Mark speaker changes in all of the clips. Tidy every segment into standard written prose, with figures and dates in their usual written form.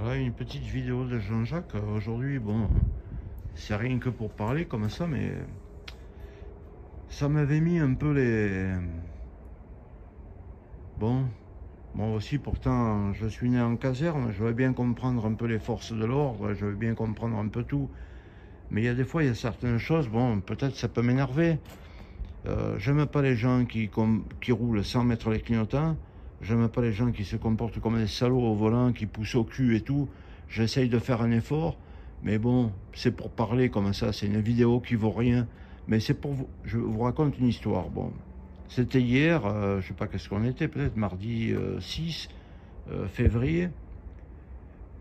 Speaker 1: Voilà une petite vidéo de Jean-Jacques. Aujourd'hui, bon, c'est rien que pour parler comme ça, mais ça m'avait mis un peu les... Bon, moi aussi, pourtant, je suis né en caserne, je veux bien comprendre un peu les forces de l'ordre, je veux bien comprendre un peu tout. Mais il y a des fois, il y a certaines choses, bon, peut-être ça peut m'énerver. J'aime pas les gens qui roulent sans mettre les clignotants. J'aime pas les gens qui se comportent comme des salauds au volant, qui poussent au cul et tout. J'essaye de faire un effort, mais bon, c'est pour parler comme ça. C'est une vidéo qui vaut rien. Mais c'est pour vous. Je vous raconte une histoire. Bon, c'était hier, je sais pas qu'est-ce qu'on était, peut-être mardi 6 février.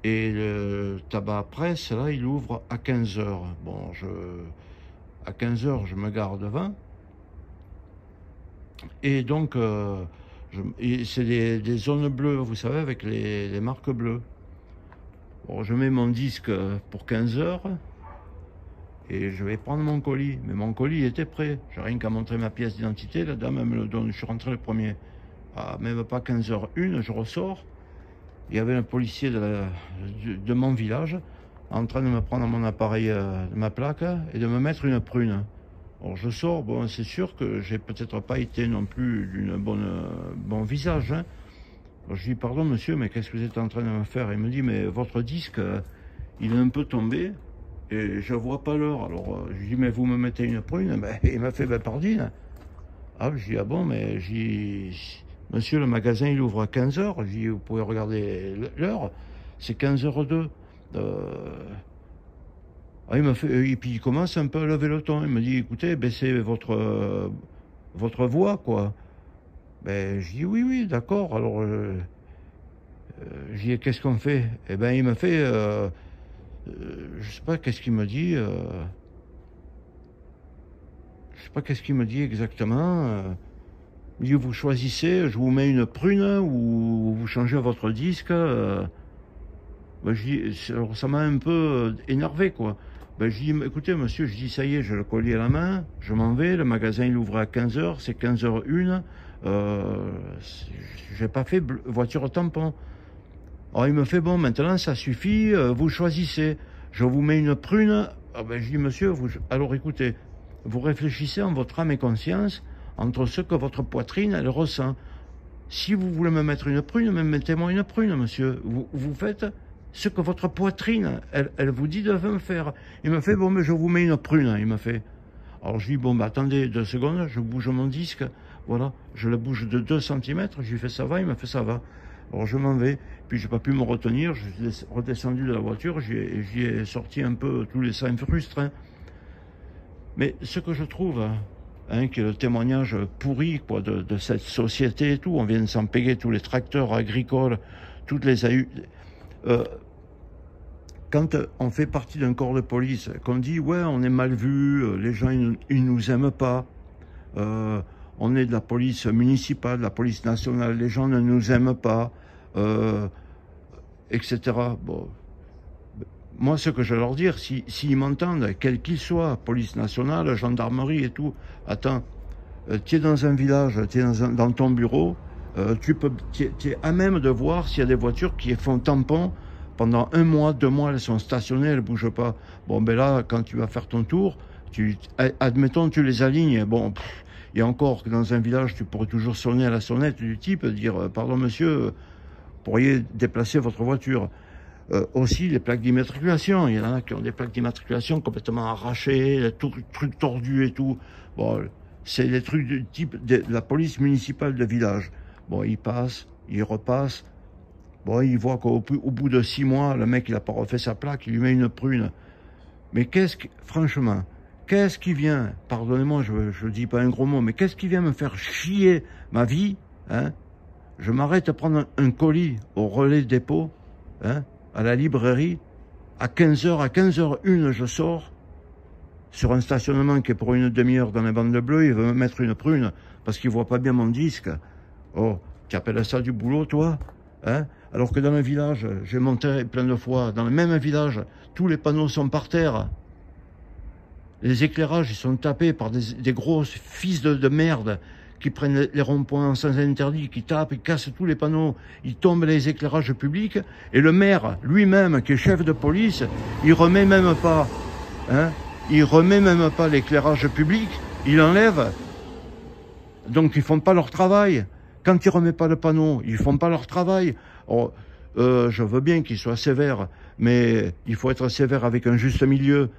Speaker 1: Et le tabac presse, là, il ouvre à 15 h. Bon, à 15 h, je me gare devant. Et donc, c'est des zones bleues, vous savez, avec les marques bleues. Bon, je mets mon disque pour 15 h et je vais prendre mon colis. Mais mon colis était prêt. J'ai rien qu'à montrer ma pièce d'identité. La dame, elle me le donne. Je suis rentré le premier. Ah, même pas 15 h 1, je ressors. Il y avait un policier de mon village en train de me prendre mon appareil, ma plaque, et de me mettre une prune. Alors je sors, bon, c'est sûr que j'ai peut-être pas été non plus d'une bon visage. Hein. Alors je dis, pardon monsieur, mais qu'est-ce que vous êtes en train de me faire? Il me dit, mais votre disque, il est un peu tombé et je vois pas l'heure. Alors je lui dis, mais vous me mettez une prune? Ben, il m'a fait, ben pardine. Ah, je dis, ah bon, mais je dis, monsieur, le magasin il ouvre à 15 h. Je dis, vous pouvez regarder l'heure, c'est 15 h 02. Ah, il m'a fait, et puis il commence un peu à lever le ton. Il me dit, écoutez, baissez votre voix, quoi. Ben, je dis, oui, oui, d'accord. Alors, je dis, qu'est-ce qu'on fait? Eh ben, il m'a fait, je sais pas qu'est-ce qu'il me dit. Je sais pas qu'est-ce qu'il me dit exactement. Il dit, vous choisissez, je vous mets une prune ou vous changez votre disque. Ben, je dis, alors, ça m'a un peu énervé, quoi. Ben, je dis, écoutez, monsieur, je dis, ça y est, j'ai le collier à la main, je m'en vais, le magasin, il ouvre à 15 h, c'est 15 h 1, j'ai pas fait voiture tampon. Alors, il me fait, bon, maintenant, ça suffit, vous choisissez, je vous mets une prune. Ah, ben, je dis, monsieur, alors écoutez, vous réfléchissez en votre âme et conscience entre ce que votre poitrine, elle ressent. Si vous voulez me mettre une prune, mettez-moi une prune, monsieur. Vous faites ce que votre poitrine, elle vous dit de me faire. Il me fait, bon, mais je vous mets une prune, il m'a fait. Alors je lui dis, bon, bah attendez 2 secondes, je bouge mon disque, voilà, je le bouge de 2 cm, je lui fais ça va, il m'a fait ça va. Alors je m'en vais, puis j'ai pas pu me retenir, je suis redescendu de la voiture, j'y ai sorti un peu tous les seins frustres. Hein. Mais ce que je trouve, hein, qui est le témoignage pourri quoi, de cette société et tout, on vient de s'en payer tous les tracteurs agricoles, toutes les AU... quand on fait partie d'un corps de police, qu'on dit ouais on est mal vu, les gens ils nous aiment pas, on est de la police municipale, de la police nationale, les gens ne nous aiment pas, etc. Bon, moi ce que je vais leur dire, s'ils m'entendent, quels qu'ils soient, police nationale, gendarmerie et tout, attends, tu es dans un village, tu es dans ton bureau, tu es à même de voir s'il y a des voitures qui font tampon. Pendant 1 mois, 2 mois, elles sont stationnées, elles ne bougent pas. Bon, ben là, quand tu vas faire ton tour, admettons, tu les alignes. Bon, et encore que dans un village, tu pourrais toujours sonner à la sonnette du type, dire, pardon monsieur, vous pourriez déplacer votre voiture. Aussi, les plaques d'immatriculation. Il y en a qui ont des plaques d'immatriculation complètement arrachées, des trucs tordus et tout. Bon, c'est des trucs du type de la police municipale de village. Bon, ils passent, ils repassent. Bon, il voit qu'au bout de 6 mois, le mec, il n'a pas refait sa plaque, il lui met une prune. Mais franchement, qu'est-ce qui vient, pardonnez-moi, je ne dis pas un gros mot, mais qu'est-ce qui vient me faire chier ma vie, hein? Je m'arrête à prendre un colis au relais de dépôt, hein, à la librairie, à 15 h, à 15 h 1, je sors, sur un stationnement qui est pour une demi-heure dans les bandes bleues, il veut me mettre une prune, parce qu'il voit pas bien mon disque. Oh, tu appelles ça du boulot, toi? Hein? Alors que dans le village, j'ai monté plein de fois, dans le même village, tous les panneaux sont par terre. Les éclairages, ils sont tapés par des grosses fils de merde qui prennent les ronds-points sans interdit, qui tapent, ils cassent tous les panneaux, ils tombent les éclairages publics, et le maire lui-même, qui est chef de police, il remet même pas, hein, il remet même pas l'éclairage public, il enlève. Donc ils font pas leur travail. Quand ils remettent pas le panneau, ils font pas leur travail. Oh, je veux bien qu'ils soient sévères, mais il faut être sévère avec un juste milieu.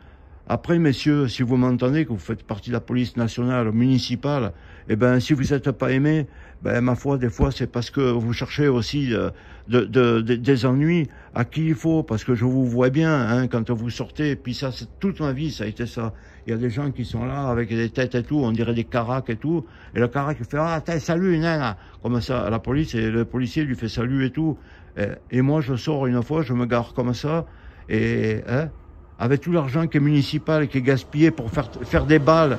Speaker 1: Après, messieurs, si vous m'entendez, que vous faites partie de la police nationale, municipale, eh ben, si vous n'êtes pas aimé, ben, ma foi, des fois, c'est parce que vous cherchez aussi des ennuis à qui il faut, parce que je vous vois bien, hein, quand vous sortez, puis ça, c'est toute ma vie, ça a été ça. Il y a des gens qui sont là, avec des têtes et tout, on dirait des caracs et tout, et le carac, il fait, ah, salut, nana, comme ça, à la police, et le policier lui fait salut et tout. Et moi, je sors une fois, je me gare comme ça, et, hein, avec tout l'argent qui est municipal, qui est gaspillé pour faire des balles,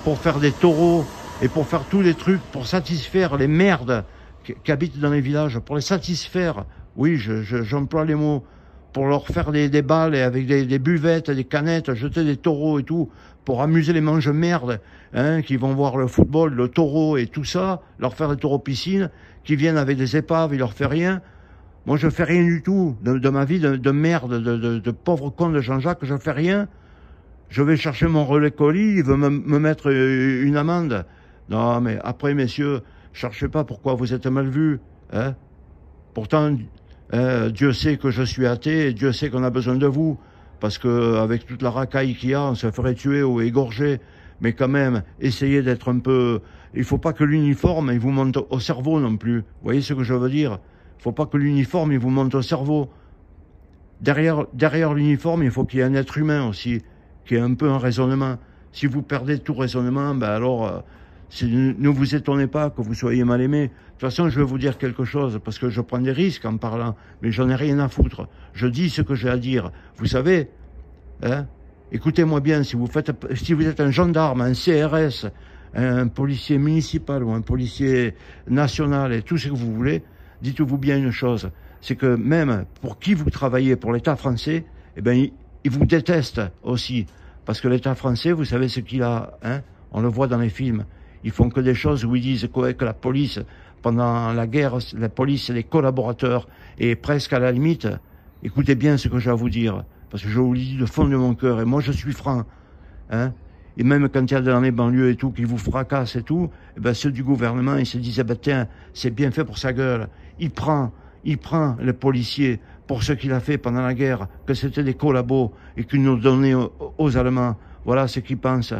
Speaker 1: pour faire des taureaux, et pour faire tous les trucs, pour satisfaire les merdes qui habitent dans les villages, pour les satisfaire, oui, j'emploie les mots, pour leur faire des balles et avec des buvettes, des canettes, jeter des taureaux et tout, pour amuser les mange-merdes, hein, qui vont voir le football, le taureau et tout ça, leur faire des taureaux piscines, qui viennent avec des épaves, ils leur font rien. Moi, je fais rien du tout de ma vie de merde, de pauvre con de Jean-Jacques, je fais rien. Je vais chercher mon relais colis, il veut me mettre une amende. Non, mais après, messieurs, cherchez pas pourquoi vous êtes mal vus. Hein. Pourtant, Dieu sait que je suis athée et Dieu sait qu'on a besoin de vous. Parce que avec toute la racaille qu'il y a, on se ferait tuer ou égorger. Mais quand même, essayez d'être un peu... Il faut pas que l'uniforme, il vous monte au cerveau non plus. Vous voyez ce que je veux dire? Il faut pas que l'uniforme, il vous monte au cerveau. Derrière l'uniforme, il faut qu'il y ait un être humain aussi, qui ait un peu un raisonnement. Si vous perdez tout raisonnement, ben alors, ne vous étonnez pas que vous soyez mal aimé. De toute façon, je vais vous dire quelque chose, parce que je prends des risques en parlant, mais j'en ai rien à foutre. Je dis ce que j'ai à dire. Vous savez, hein, écoutez-moi bien, si vous êtes un gendarme, un CRS, un policier municipal ou un policier national et tout ce que vous voulez, dites-vous bien une chose, c'est que même pour qui vous travaillez, pour l'État français, eh ben, il vous déteste aussi. Parce que l'État français, vous savez ce qu'il a, hein, on le voit dans les films. Ils font que des choses où ils disent que la police, pendant la guerre, la police, c'est des collaborateurs. Et presque à la limite, écoutez bien ce que j'ai à vous dire. Parce que je vous le dis de fond de mon cœur. Et moi, je suis franc. Hein. Et même quand il y a dans les banlieues et tout, qui vous fracassent et tout, eh ben, ceux du gouvernement, ils se disent, eh ben, tiens, c'est bien fait pour sa gueule. Il prend le policier pour ce qu'il a fait pendant la guerre, que c'était des collabos et qu'il nous donnait aux Allemands. Voilà ce qu'ils pensent.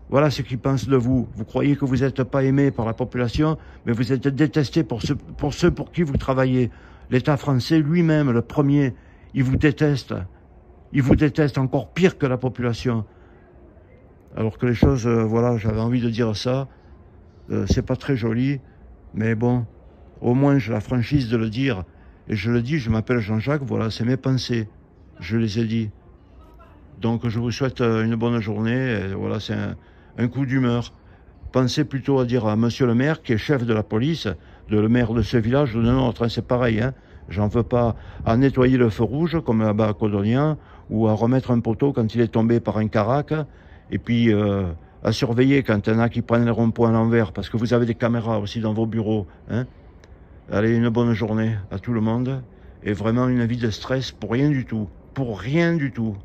Speaker 1: Voilà ce qu'ils pensent de vous. Vous croyez que vous n'êtes pas aimé par la population, mais vous êtes détesté pour ceux pour qui vous travaillez. L'État français lui-même, le premier, il vous déteste. Il vous déteste encore pire que la population. Alors que les choses, voilà, j'avais envie de dire ça. C'est pas très joli, mais bon, au moins j'ai la franchise de le dire. Et je le dis, je m'appelle Jean-Jacques, voilà, c'est mes pensées. Je les ai dit. Donc je vous souhaite une bonne journée. Et voilà, c'est un coup d'humeur. Pensez plutôt à dire à monsieur le maire, qui est chef de la police, le maire de ce village ou de nôtre, hein, c'est pareil. Hein, j'en veux pas à nettoyer le feu rouge, comme là-bas à Codognan, ou à remettre un poteau quand il est tombé par un carac. Et puis à surveiller quand il y en a qui prennent les ronds-points à l'envers, parce que vous avez des caméras aussi dans vos bureaux. Hein. Allez, une bonne journée à tout le monde. Et vraiment une vie de stress pour rien du tout. Pour rien du tout.